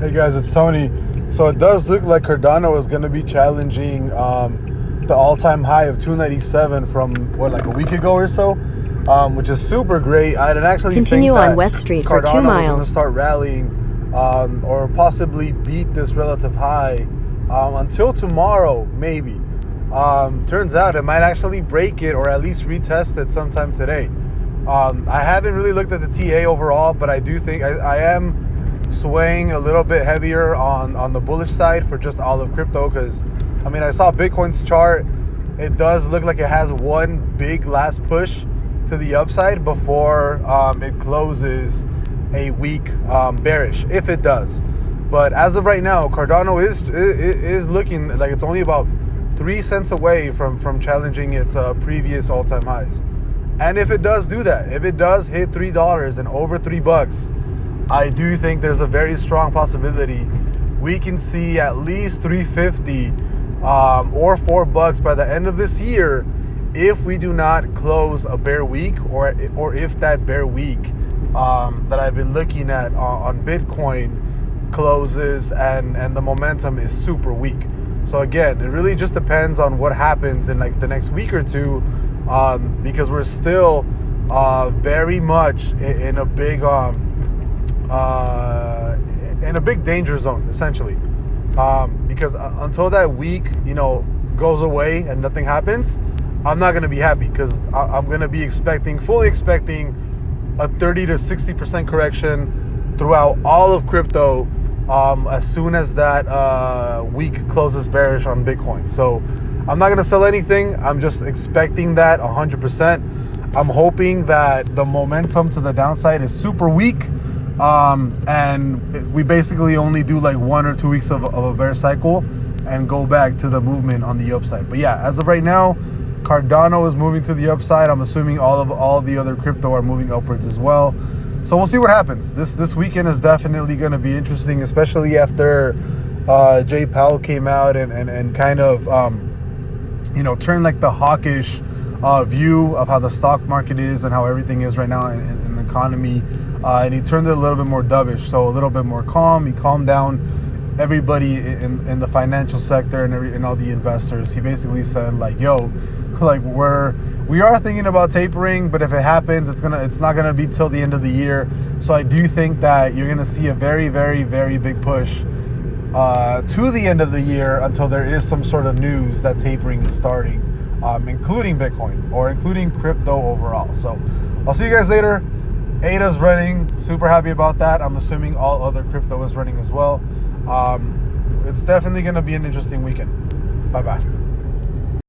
Hey guys, it's Tony. So it does look like Cardano is going to be challenging the all-time high of 297 from like a week ago or so, which is super great. I didn't actually continue think that on West Street for Cardano 2 was going to miles. start rallying or possibly beat this relative high until tomorrow, maybe. Turns out it might actually break it or at least retest it sometime today. I haven't really looked at the TA overall, but I do think I am swaying a little bit heavier on the bullish side for just all of crypto, because I mean, I saw Bitcoin's chart. It does look like it has one big last push to the upside before it closes a week bearish, if it does. But as of right now, Cardano is looking like it's only about 3 cents away from challenging its previous all-time highs. And if it does do that, if it does hit $3 and over $3, I do think there's a very strong possibility we can see at least 350 or $4 by the end of this year if we do not close a bear week, or if that bear week that I've been looking at on Bitcoin closes and the momentum is super weak. So again, it really just depends on what happens in like the next week or two, because we're still very much in a big danger zone, essentially, because until that week goes away and nothing happens, I'm not going to be happy, because I'm going to be fully expecting a 30 to 60% correction throughout all of crypto as soon as that week closes bearish on Bitcoin. So I'm not going to sell anything. I'm just expecting that 100%. I'm hoping that the momentum to the downside is super weak, and we basically only do like 1 or 2 weeks of a bear cycle and go back to the movement on the upside. But yeah, as of right now, Cardano is moving to the upside. I'm assuming all the other crypto are moving upwards as well. So we'll see what happens. This weekend is definitely going to be interesting, especially after Jay Powell came out and kind of turned like the hawkish view of how the stock market is and how everything is right now in the economy, and he turned it a little bit more dovish, so a little bit more calm. He calmed down everybody in the financial sector and all the investors. He basically said like, yo, like we are thinking about tapering, but if it happens, it's not gonna be till the end of the year. So I do think that you're gonna see a very, very, very big push to the end of the year until there is some sort of news that tapering is starting, including Bitcoin or including crypto overall. So I'll see you guys later. ADA's running, super happy about that. I'm assuming all other crypto is running as well. It's definitely gonna be an interesting weekend. Bye-bye.